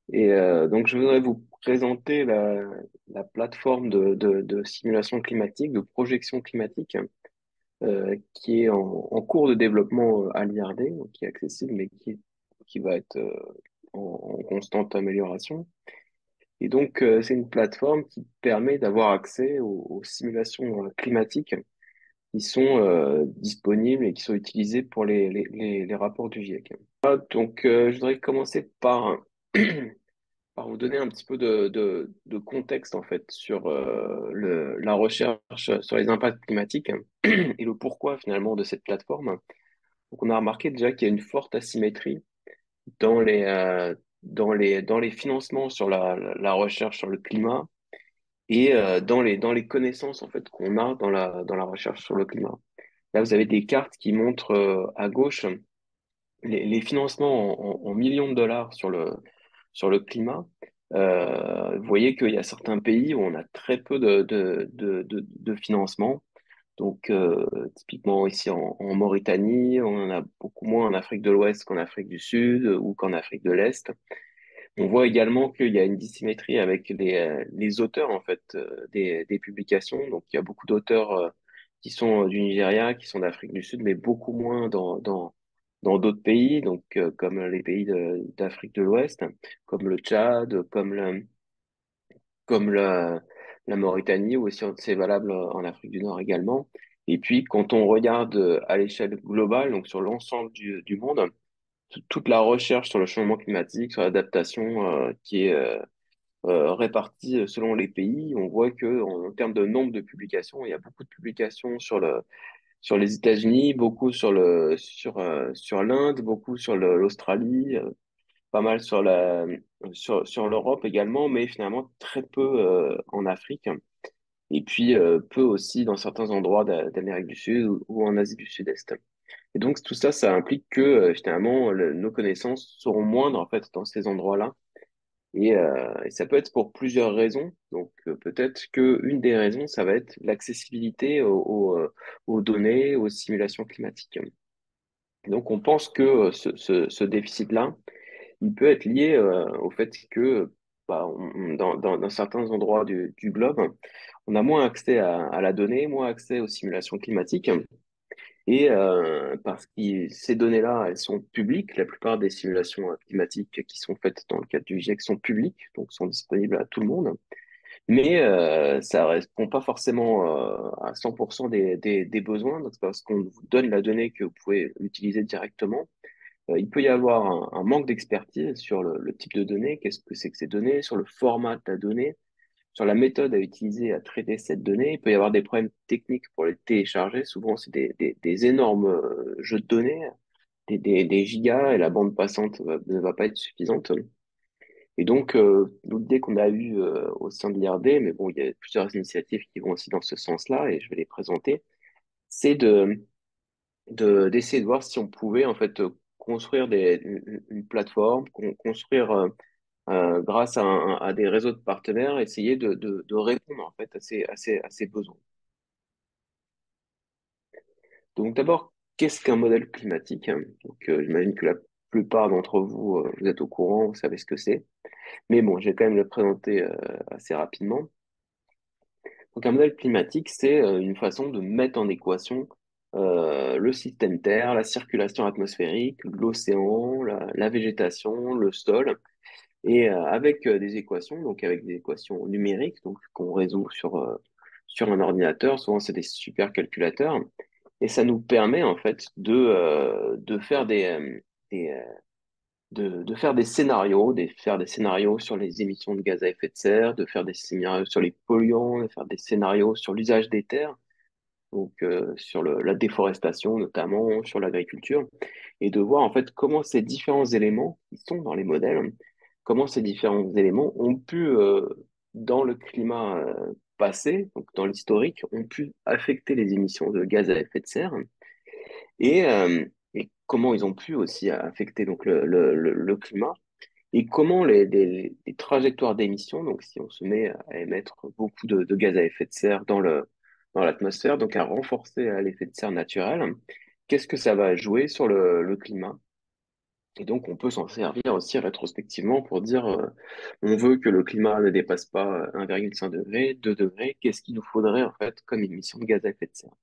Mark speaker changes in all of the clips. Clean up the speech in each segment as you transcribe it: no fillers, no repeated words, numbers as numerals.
Speaker 1: Donc, je voudrais vous présenter la plateforme de simulation climatique, de projection climatique, qui est en cours de développement à l'IRD, donc qui est accessible, mais qui va être en constante amélioration. Et donc, c'est une plateforme qui permet d'avoir accès aux simulations climatiques qui sont disponibles et qui sont utilisées pour les rapports du GIEC. Donc, je voudrais commencer par par vous donner un petit peu de contexte en fait sur la recherche sur les impacts climatiques et le pourquoi finalement de cette plateforme. Donc, on a remarqué déjà qu'il y a une forte asymétrie dans dans les financements sur la recherche sur le climat et dans les connaissances en fait qu'on a dans la recherche sur le climat. Là, vous avez des cartes qui montrent à gauche les financements en millions de dollars sur le climat. Vous voyez qu'il y a certains pays où on a très peu de financement. Donc, typiquement ici en Mauritanie, on en a beaucoup moins en Afrique de l'Ouest qu'en Afrique du Sud ou qu'en Afrique de l'Est. On voit également qu'il y a une dissymétrie avec les auteurs en fait des publications. Donc, il y a beaucoup d'auteurs qui sont du Nigeria, qui sont d'Afrique du Sud, mais beaucoup moins dans d'autres pays, donc comme les pays d'Afrique de l'Ouest, comme le Tchad, comme la Mauritanie, ou aussi c'est valable en Afrique du Nord également. Et puis, quand on regarde à l'échelle globale, donc sur l'ensemble du monde, toute la recherche sur le changement climatique, sur l'adaptation qui est répartie selon les pays, on voit que en termes de nombre de publications, il y a beaucoup de publications sur les États-Unis, beaucoup sur l'Inde, beaucoup sur l'Australie, pas mal sur l'Europe également, mais finalement très peu en Afrique. Et puis peu aussi dans certains endroits d'Amérique du Sud ou en Asie du Sud-Est. Et donc tout ça, ça implique que finalement nos connaissances seront moindres en fait dans ces endroits-là. Et ça peut être pour plusieurs raisons. Donc peut-être que une des raisons, ça va être l'accessibilité aux données, aux simulations climatiques. Donc on pense que ce déficit-là, il peut être lié au fait que bah, dans certains endroits du globe, on a moins accès à la donnée, moins accès aux simulations climatiques. Et parce que ces données-là, elles sont publiques, la plupart des simulations climatiques qui sont faites dans le cadre du GIEC sont publiques, donc sont disponibles à tout le monde. Mais ça ne répond pas forcément à 100% des besoins. Donc c'est parce qu'on vous donne la donnée que vous pouvez utiliser directement. Il peut y avoir un manque d'expertise sur le type de données, qu'est-ce que c'est que ces données, sur le format de la donnée, sur la méthode à utiliser à traiter cette donnée. Il peut y avoir des problèmes techniques pour les télécharger. Souvent, c'est des énormes jeux de données, des gigas, et la bande passante ne va pas être suffisante. Et donc, l'idée qu'on a eue au sein de l'IRD, mais bon, il y a plusieurs initiatives qui vont aussi dans ce sens-là, et je vais les présenter, c'est d'essayer de voir si on pouvait en fait construire une plateforme, construire grâce à des réseaux de partenaires, essayer de répondre en fait à ces besoins. Donc d'abord, qu'est-ce qu'un modèle climatique? Donc j'imagine que la plupart d'entre vous, vous êtes au courant, vous savez ce que c'est. Mais bon, je vais quand même le présenter assez rapidement. Donc un modèle climatique, c'est une façon de mettre en équation le système Terre, la circulation atmosphérique, l'océan, la végétation, le sol. Et avec des équations, donc avec des équations numériques, donc qu'on résout sur un ordinateur, souvent c'est des supercalculateurs, et ça nous permet en fait de faire des, de faire des scénarios, de faire des scénarios sur les émissions de gaz à effet de serre, de faire des scénarios sur les polluants, de faire des scénarios sur l'usage des terres, donc sur la déforestation notamment, sur l'agriculture, et de voir en fait comment ces différents éléments qui sont dans les modèles, comment ces différents éléments ont pu, dans le climat passé, donc dans l'historique, ont pu affecter les émissions de gaz à effet de serre et comment ils ont pu aussi affecter donc le climat et comment les trajectoires d'émissions, donc si on se met à émettre beaucoup de gaz à effet de serre dans l'atmosphère, donc à renforcer l'effet de serre naturel, qu'est-ce que ça va jouer sur le climat? Et donc, on peut s'en servir aussi rétrospectivement pour dire, on veut que le climat ne dépasse pas 1,5 degré, 2 degrés, qu'est-ce qu'il nous faudrait en fait comme émission de gaz à effet de serre?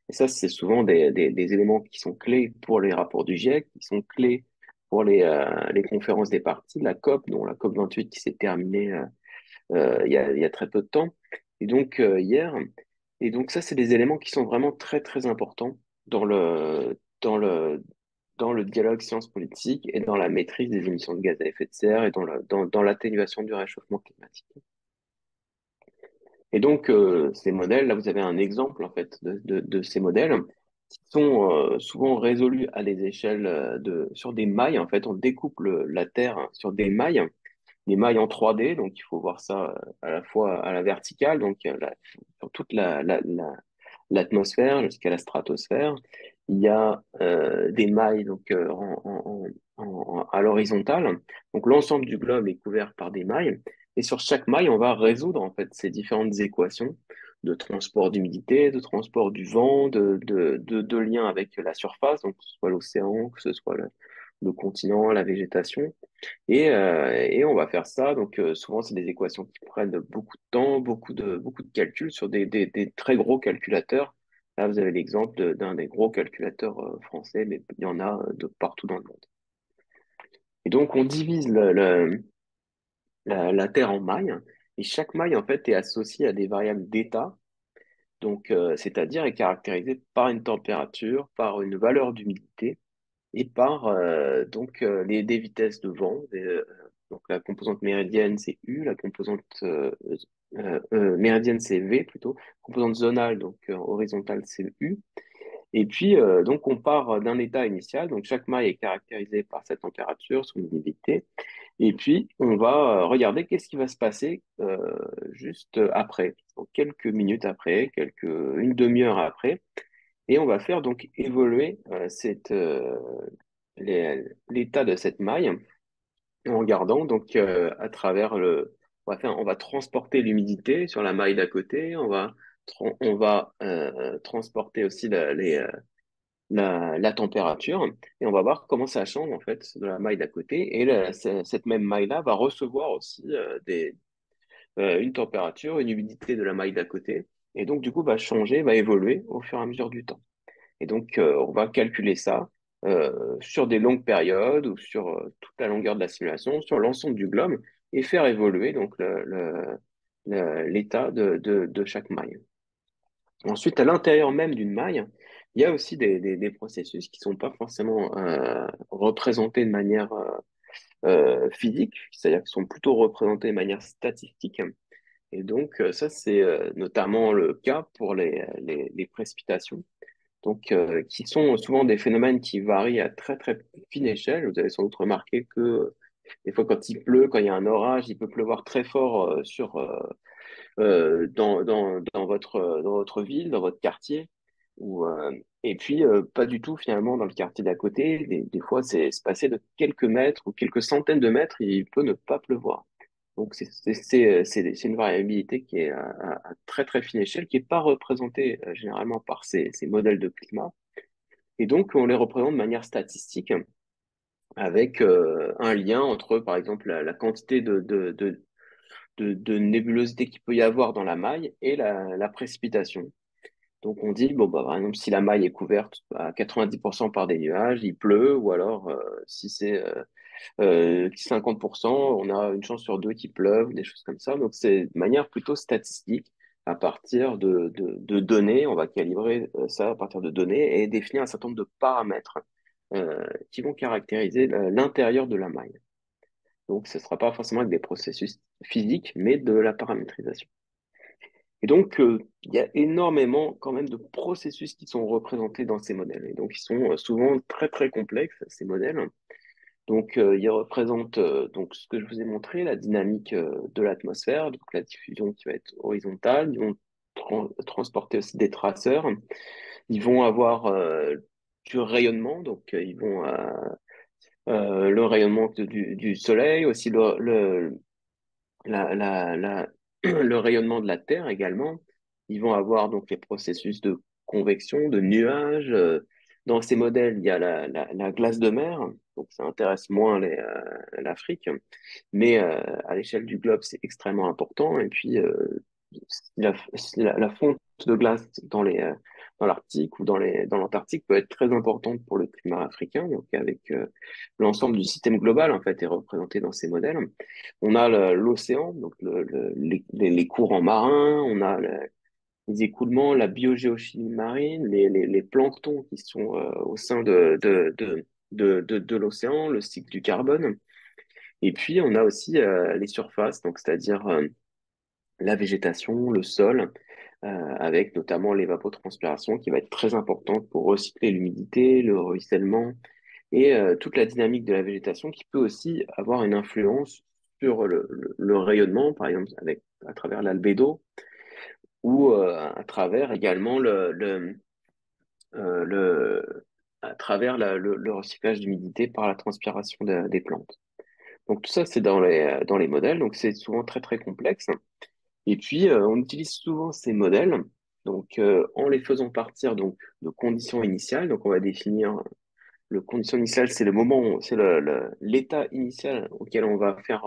Speaker 1: Et ça, c'est souvent des éléments qui sont clés pour les rapports du GIEC, qui sont clés pour les conférences des parties, la COP, dont la COP 28 qui s'est terminée il y a très peu de temps, et donc hier. Et donc ça, c'est des éléments qui sont vraiment très, très importants dans le, dans le dialogue science politique et dans la maîtrise des émissions de gaz à effet de serre et dans l'atténuation du réchauffement climatique. Et donc, ces modèles, là, vous avez un exemple, en fait, de ces modèles qui sont souvent résolus à des échelles sur des mailles. En fait, on découpe la Terre sur des mailles en 3D. Donc, il faut voir ça à la fois à la verticale, donc sur toute l'atmosphère jusqu'à la stratosphère. Il y a des mailles donc à l'horizontale. Donc l'ensemble du globe est couvert par des mailles. Et sur chaque maille, on va résoudre en fait ces différentes équations de transport d'humidité, de transport du vent, de lien avec la surface, donc que ce soit l'océan, que ce soit le continent, la végétation. Et on va faire ça. Donc, souvent, c'est des équations qui prennent beaucoup de temps, beaucoup de calculs sur des très gros calculateurs. Là, vous avez l'exemple d'un des gros calculateurs français, mais il y en a de partout dans le monde. Et donc, on divise la Terre en mailles. Et chaque maille, en fait, est associée à des variables d'état. Donc, c'est-à-dire est caractérisée par une température, par une valeur d'humidité et par des vitesses de vent. Donc la composante méridienne, c'est U, la composante méridienne, c'est V plutôt, composante zonale, donc horizontale, c'est U. Et puis, donc, on part d'un état initial. Donc, chaque maille est caractérisée par sa température, son humidité. Et puis, on va regarder qu'est-ce qui va se passer juste après, donc quelques minutes après, une demi-heure après. Et on va faire donc évoluer l'état de cette maille en regardant donc à travers on va transporter l'humidité sur la maille d'à côté, on va transporter aussi la température et on va voir comment ça change en fait de la maille d'à côté. Et cette même maille-là va recevoir aussi une température, une humidité de la maille d'à côté. Et donc, du coup, va changer, va évoluer au fur et à mesure du temps. Et donc, on va calculer ça sur des longues périodes ou sur toute la longueur de la simulation, sur l'ensemble du globe, et faire évoluer donc l'état de chaque maille. Ensuite, à l'intérieur même d'une maille, il y a aussi des processus qui sont pas forcément représentés de manière physique, c'est-à-dire qui sont plutôt représentés de manière statistique. Et donc, ça, c'est notamment le cas pour les précipitations donc qui sont souvent des phénomènes qui varient à très très fine échelle. Vous avez sans doute remarqué que des fois quand il pleut, quand il y a un orage, il peut pleuvoir très fort dans votre ville, dans votre quartier, ou et puis pas du tout finalement dans le quartier d'à côté. Des fois, c'est spacé de quelques mètres ou quelques centaines de mètres, il peut ne pas pleuvoir. Donc c'est une variabilité qui est à très très fine échelle, qui n'est pas représentée généralement par ces modèles de climat. Et donc, on les représente de manière statistique avec un lien entre, par exemple, la quantité de nébulosité qu'il peut y avoir dans la maille et la précipitation. Donc, on dit, bon, bah, par exemple, si la maille est couverte à 90% par des nuages, il pleut, ou alors, si c'est 50%, on a une chance sur deux qu'il pleuve, des choses comme ça. Donc, c'est de manière plutôt statistique. À partir de données, on va calibrer ça à partir de données et définir un certain nombre de paramètres qui vont caractériser l'intérieur de la maille. Donc, ce ne sera pas forcément avec des processus physiques, mais de la paramétrisation. Et donc, il y a énormément quand même de processus qui sont représentés dans ces modèles. Et donc, ils sont souvent très, très complexes, ces modèles. Donc, il représente donc ce que je vous ai montré, la dynamique de l'atmosphère, donc la diffusion qui va être horizontale. Ils vont transporter aussi des traceurs. Ils vont avoir du rayonnement, donc ils vont le rayonnement du soleil, aussi le rayonnement de la Terre également. Ils vont avoir donc les processus de convection, de nuages. Dans ces modèles, il y a la glace de mer, donc ça intéresse moins l'Afrique, mais à l'échelle du globe, c'est extrêmement important. Et puis, la, la fonte de glace dans l'Arctique ou dans l'Antarctique peut être très importante pour le climat africain. Donc, avec l'ensemble du système global, en fait, est représenté dans ces modèles. On a l'océan, donc les courants marins, on a les écoulements, la biogéochimie marine, les planctons qui sont au sein de l'océan, le cycle du carbone. Et puis, on a aussi les surfaces, donc c'est-à-dire la végétation, le sol, avec notamment l'évapotranspiration qui va être très importante pour recycler l'humidité, le ruissellement et toute la dynamique de la végétation qui peut aussi avoir une influence sur le rayonnement, par exemple à travers l'albédo ou à travers également le à travers le recyclage d'humidité par la transpiration des plantes. Donc tout ça, c'est dans les modèles, donc c'est souvent très très complexe. Et puis, on utilise souvent ces modèles, donc en les faisant partir donc de conditions initiales. Donc on va définir le condition initiale, c'est le moment, c'est l'état initial auquel on va faire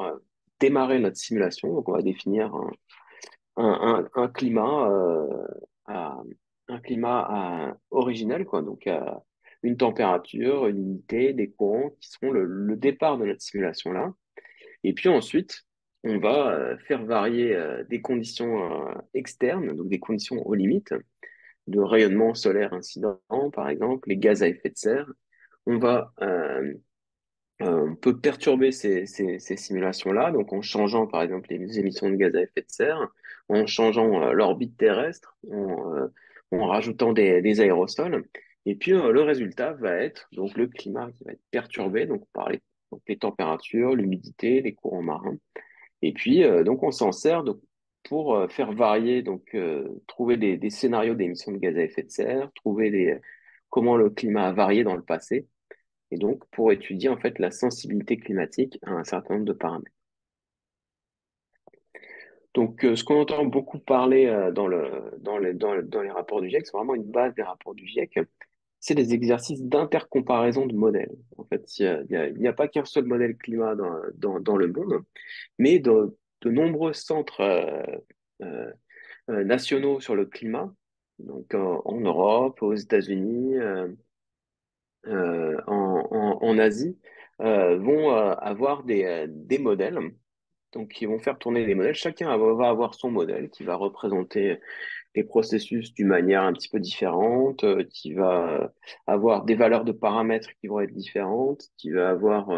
Speaker 1: démarrer notre simulation. Donc on va définir un climat à un climat originel, quoi. Donc une température, une unité, des courants qui seront le départ de notre simulation là. Et puis ensuite, on va faire varier des conditions externes, donc des conditions aux limites, de rayonnement solaire incident, par exemple, les gaz à effet de serre. On va on peut perturber ces simulations-là, donc en changeant par exemple les émissions de gaz à effet de serre, en changeant l'orbite terrestre, en rajoutant des aérosols. Et puis le résultat va être donc le climat qui va être perturbé, donc les températures, l'humidité, les courants marins. Et puis donc on s'en sert donc, pour faire varier, donc trouver des scénarios d'émissions de gaz à effet de serre, trouver comment le climat a varié dans le passé et donc pour étudier en fait la sensibilité climatique à un certain nombre de paramètres. Donc ce qu'on entend beaucoup parler dans les rapports du GIEC, c'est vraiment une base des rapports du GIEC, c'est les exercices d'intercomparaison de modèles. En fait, il y a pas qu'un seul modèle climat dans le monde, mais de nombreux centres euh, nationaux sur le climat, donc en Europe, aux États-Unis, en Asie, vont avoir des modèles. Donc, ils vont faire tourner des modèles. Chacun va avoir son modèle qui va représenter les processus d'une manière un petit peu différente, qui va avoir des valeurs de paramètres qui vont être différentes, qui va avoir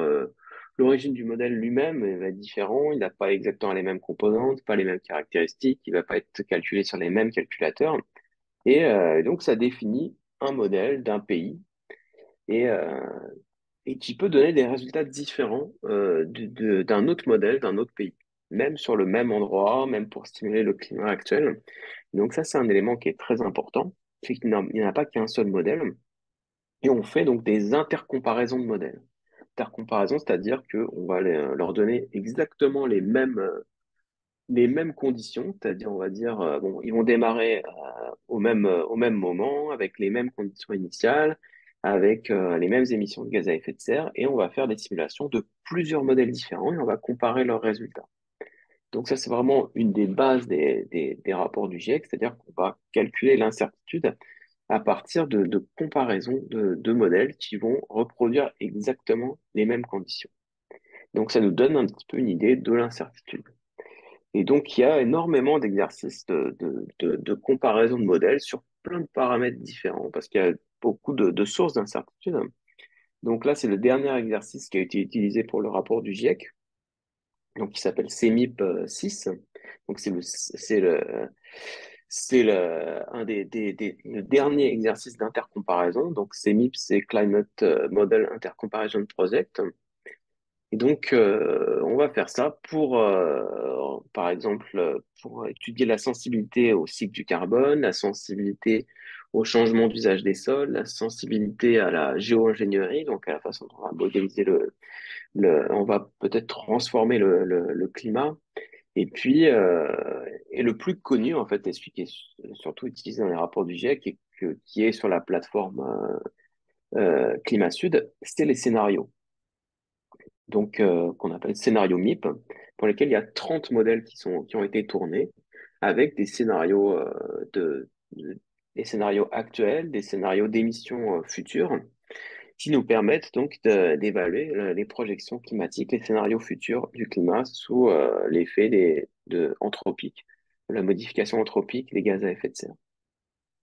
Speaker 1: l'origine du modèle lui-même va être différent. Il n'a pas exactement les mêmes composantes, pas les mêmes caractéristiques. Il va pas être calculé sur les mêmes calculateurs. Et donc, ça définit un modèle d'un pays. Et, et qui peut donner des résultats différents d'un autre modèle, d'un autre pays, même sur le même endroit, même pour stimuler le climat actuel. Donc ça, c'est un élément qui est très important, c'est qu'il n'y en a pas qu'un seul modèle, et on fait donc des intercomparaisons de modèles. Intercomparaison, c'est-à-dire qu'on va leur donner exactement les mêmes conditions, c'est-à-dire, on va dire, bon, ils vont démarrer au même moment, avec les mêmes conditions initiales, avec les mêmes émissions de gaz à effet de serre, et on va faire des simulations de plusieurs modèles différents et on va comparer leurs résultats. Donc ça, c'est vraiment une des bases des rapports du GIEC, c'est-à-dire qu'on va calculer l'incertitude à partir de comparaisons de modèles qui vont reproduire exactement les mêmes conditions. Donc ça nous donne un petit peu une idée de l'incertitude. Et donc, il y a énormément d'exercices de comparaison de modèles sur plein de paramètres différents parce qu'il y a beaucoup de sources d'incertitude. Donc là, c'est le dernier exercice qui a été utilisé pour le rapport du GIEC, donc qui s'appelle CMIP 6. Donc un le dernier exercice d'intercomparaison. Donc CMIP, c'est Climate Model Intercomparison Project. Et donc, on va faire ça pour, par exemple, pour étudier la sensibilité au cycle du carbone, la sensibilité au changement d'usage des sols, la sensibilité à la géo-ingénierie, donc à la façon dont on va modéliser on va peut-être transformer le climat. Et puis, et le plus connu, en fait, et celui qui est surtout utilisé dans les rapports du GIEC, qui est sur la plateforme Climat Sud, c'est les scénarios. Donc, qu'on appelle scénario MIP, pour lesquels il y a 30 modèles qui ont été tournés avec des scénarios, des scénarios actuels, des scénarios d'émissions futures, qui nous permettent donc d'évaluer les projections climatiques, les scénarios futurs du climat sous l'effet anthropique, la modification anthropique des gaz à effet de serre.